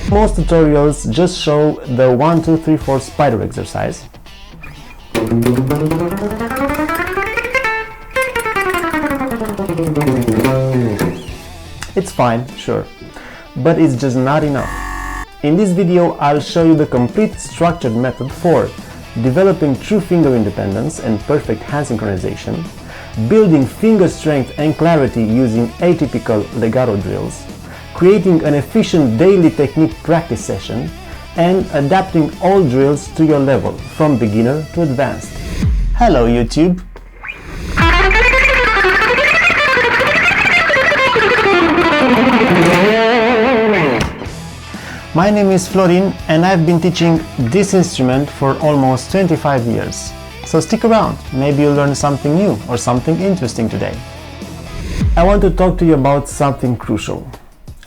Most tutorials just show the 1, 2, 3, 4 spider exercise. It's fine, sure, but it's just not enough. In this video, I'll show you the complete structured method for developing true finger independence and perfect hand synchronization, building finger strength and clarity using atypical legato drills, creating an efficient daily technique practice session, and adapting all drills to your level, from beginner to advanced. Hello YouTube! My name is Florin and I've been teaching this instrument for almost 25 years. So stick around, maybe you'll learn something new or something interesting today. I want to talk to you about something crucial.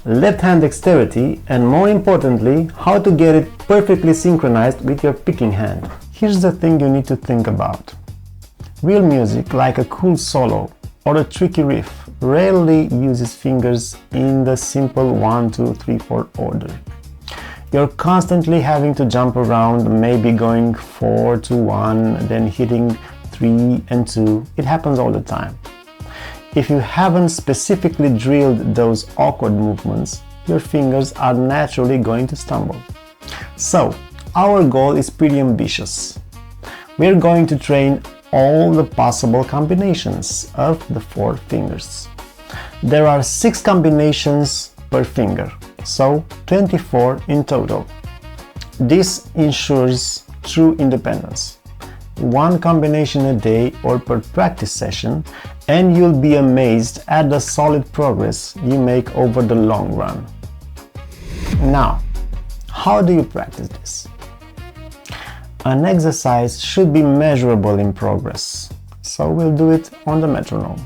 Left hand dexterity, and more importantly, how to get it perfectly synchronized with your picking hand. Here's the thing you need to think about. Real music, like a cool solo or a tricky riff, rarely uses fingers in the simple 1, 2, 3, 4 order. You're constantly having to jump around, maybe going 4 to 1, then hitting 3 and 2. It happens all the time. If you haven't specifically drilled those awkward movements, your fingers are naturally going to stumble. So, our goal is pretty ambitious. We're going to train all the possible combinations of the 4 fingers. There are 6 combinations per finger, so 24 in total. This ensures true independence. 1 combination a day or per practice session, and you'll be amazed at the solid progress you make over the long run. Now, how do you practice this? An exercise should be measurable in progress, so we'll do it on the metronome.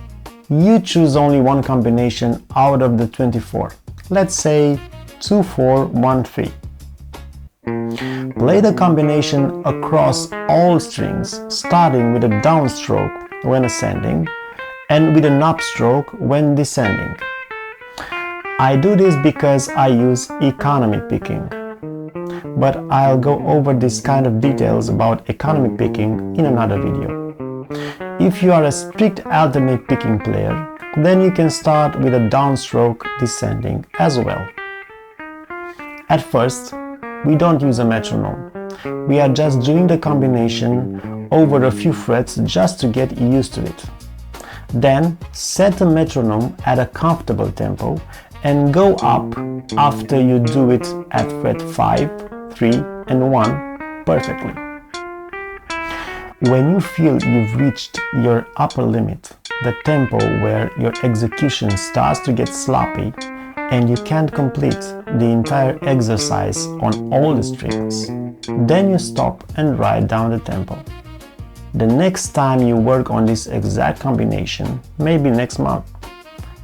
You choose only 1 combination out of the 24. Let's say 2, 4, 1, 3. Play the combination across all strings, starting with a downstroke when ascending and with an upstroke when descending. I do this because I use economy picking, but I'll go over this kind of details about economy picking in another video. If you are a strict alternate picking player, then you can start with a downstroke descending as well. At first, we don't use a metronome. We are just doing the combination over a few frets just to get used to it. Then set the metronome at a comfortable tempo and go up after you do it at fret 5, 3 and 1 perfectly. When you feel you've reached your upper limit, the tempo where your execution starts to get sloppy and you can't complete the entire exercise on all the strings, then you stop and write down the tempo. The next time you work on this exact combination, maybe next month,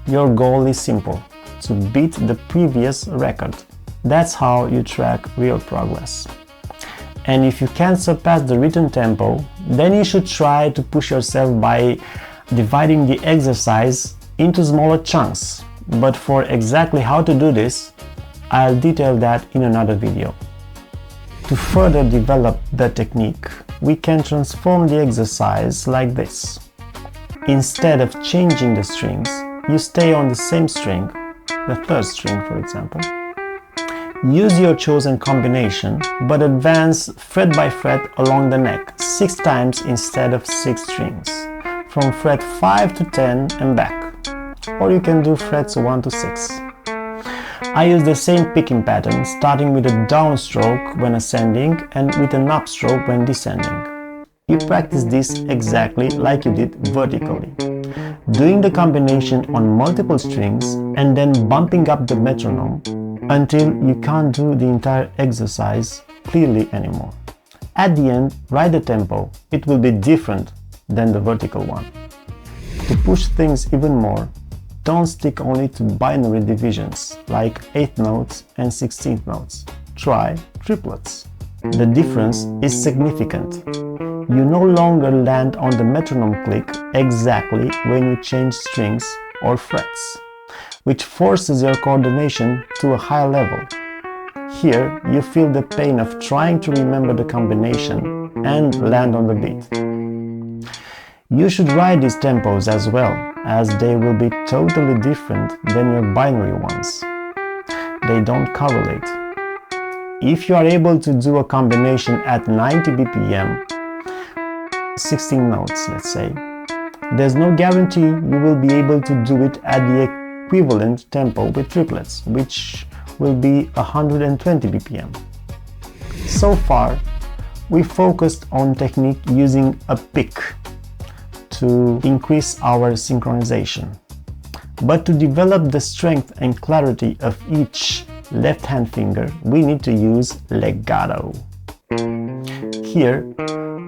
your goal is simple: to beat the previous record. That's how you track real progress. And if you can't surpass the written tempo, then you should try to push yourself by dividing the exercise into smaller chunks. But for exactly how to do this, I'll detail that in another video. To further develop the technique, we can transform the exercise like this. Instead of changing the strings, you stay on the same string, the 3rd string for example. Use your chosen combination, but advance fret by fret along the neck 6 times instead of 6 strings, from fret 5 to 10 and back. Or you can do frets 1 to 6. I use the same picking pattern, starting with a downstroke when ascending and with an upstroke when descending. You practice this exactly like you did vertically, doing the combination on multiple strings and then bumping up the metronome until you can't do the entire exercise clearly anymore. At the end, write the tempo. It will be different than the vertical one. To push things even more, don't stick only to binary divisions like 8th notes and 16th notes. Try triplets. The difference is significant. You no longer land on the metronome click exactly when you change strings or frets, which forces your coordination to a higher level. Here, you feel the pain of trying to remember the combination and land on the beat. You should write these tempos as well, as they will be totally different than your binary ones. They don't correlate. If you are able to do a combination at 90 BPM, 16 notes let's say, there's no guarantee you will be able to do it at the equivalent tempo with triplets, which will be 120 BPM. So far, we focused on technique using a pick to increase our synchronization. But to develop the strength and clarity of each left hand finger, we need to use legato. Here,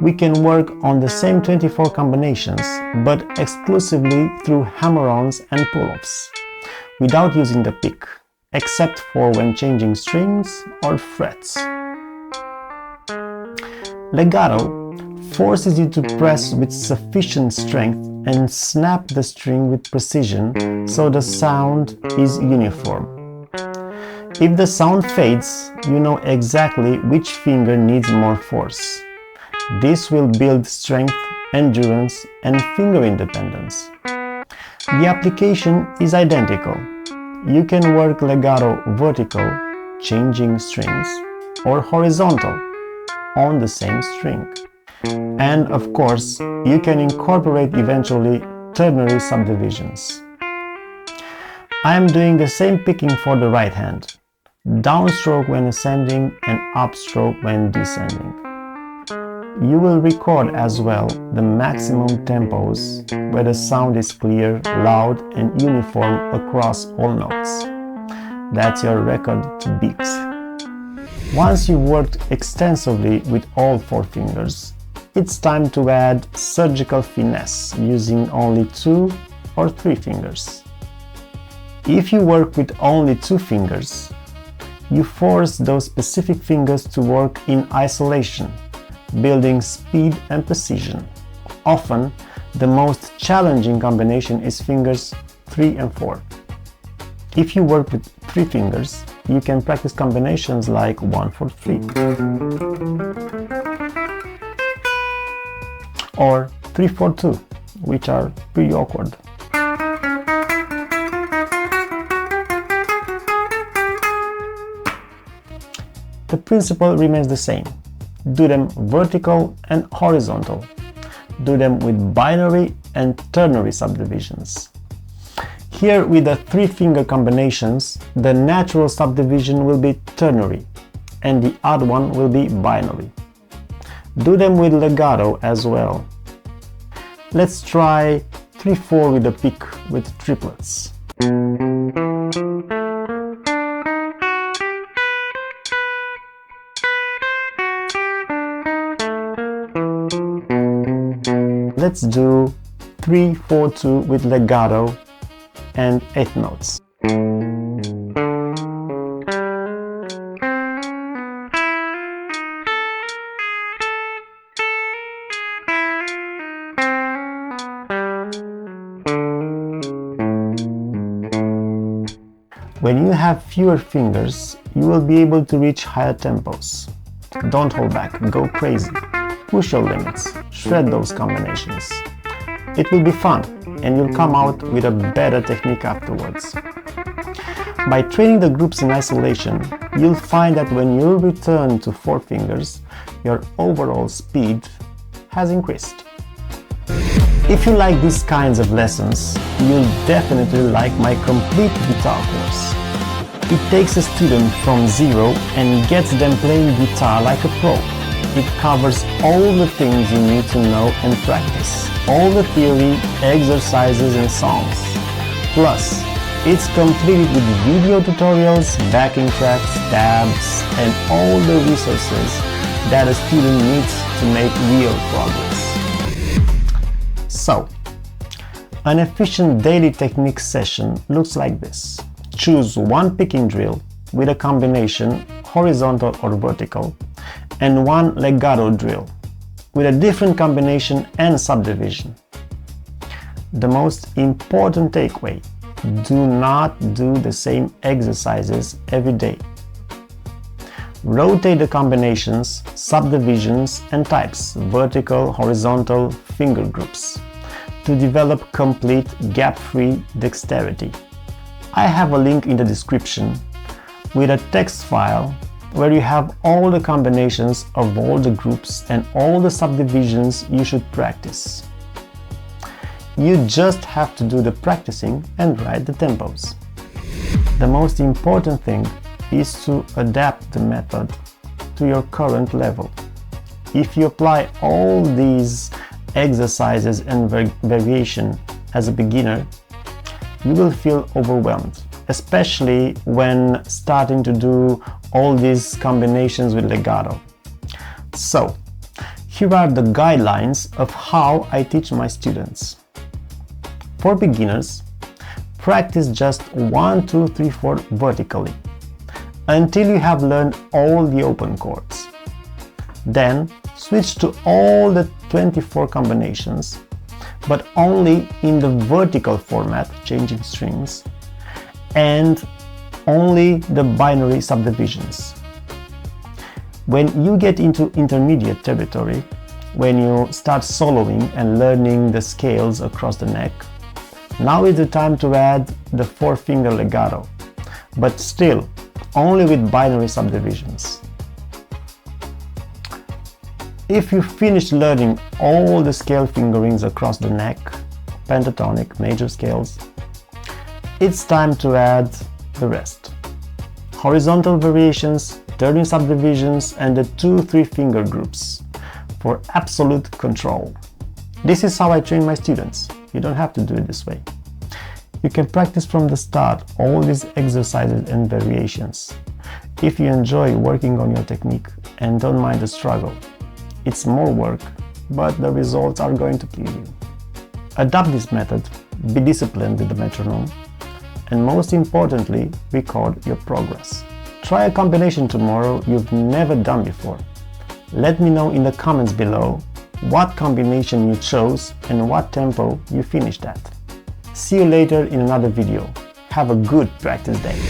we can work on the same 24 combinations, but exclusively through hammer-ons and pull-offs, without using the pick, except for when changing strings or frets. Legato forces you to press with sufficient strength and snap the string with precision so the sound is uniform. If the sound fades, you know exactly which finger needs more force. This will build strength, endurance, and finger independence. The application is identical. You can work legato vertical, changing strings, or horizontal, on the same string. And of course, you can incorporate eventually ternary subdivisions. I am doing the same picking for the right hand, downstroke when ascending and upstroke when descending. You will record as well the maximum tempos where the sound is clear, loud and uniform across all notes. That's your record to beat. Once you've worked extensively with all 4 fingers, it's time to add surgical finesse using only 2 or 3 fingers. If you work with only 2 fingers, you force those specific fingers to work in isolation, building speed and precision. Often, the most challenging combination is fingers 3 and 4. If you work with 3 fingers, you can practice combinations like 1-4-3 or 3-4-2, which are pretty awkward. The principle remains the same. Do them vertical and horizontal. Do them with binary and ternary subdivisions. Here with the 3-finger combinations, the natural subdivision will be ternary and the odd one will be binary. Do them with legato as well. Let's try 3-4 with a pick with triplets. Let's do 3-4-2 with legato and 8 notes. When you have fewer fingers, you will be able to reach higher tempos. Don't hold back, go crazy. Push your limits, shred those combinations. It will be fun and you'll come out with a better technique afterwards. By training the groups in isolation, you'll find that when you return to 4 fingers, your overall speed has increased. If you like these kinds of lessons, you'll definitely like my complete guitar course. It takes a student from zero and gets them playing guitar like a pro. It covers all the things you need to know and practice, all the theory, exercises and songs. Plus, it's completed with video tutorials, backing tracks, tabs, and all the resources that a student needs to make real progress. So, an efficient daily technique session looks like this. Choose one picking drill with a combination horizontal or vertical, and one legato drill with a different combination and subdivision. The most important takeaway: do not do the same exercises every day. Rotate the combinations, subdivisions and types, vertical, horizontal, finger groups, to develop complete gap-free dexterity. I have a link in the description with a text file where you have all the combinations of all the groups and all the subdivisions you should practice. You just have to do the practicing and write the tempos. The most important thing is to adapt the method to your current level. If you apply all these exercises and variation as a beginner, you will feel overwhelmed, especially when starting to do all these combinations with legato. So, here are the guidelines of how I teach my students. For beginners, practice just 1, 2, 3, 4 vertically until you have learned all the open chords. Then switch to all the 24 combinations, but only in the vertical format, changing strings, and only the binary subdivisions. When you get into intermediate territory, when you start soloing and learning the scales across the neck, now is the time to add the 4-finger legato, but still only with binary subdivisions. If you finish learning all the scale fingerings across the neck, pentatonic, major scales, it's time to add the rest. Horizontal variations, ternary subdivisions and the 2-3 finger groups for absolute control. This is how I train my students. You don't have to do it this way. You can practice from the start all these exercises and variations. If you enjoy working on your technique and don't mind the struggle, it's more work, but the results are going to please you. Adopt this method, be disciplined with the metronome, and most importantly, record your progress. Try a combination tomorrow you've never done before. Let me know in the comments below what combination you chose and what tempo you finished at. See you later in another video. Have a good practice day.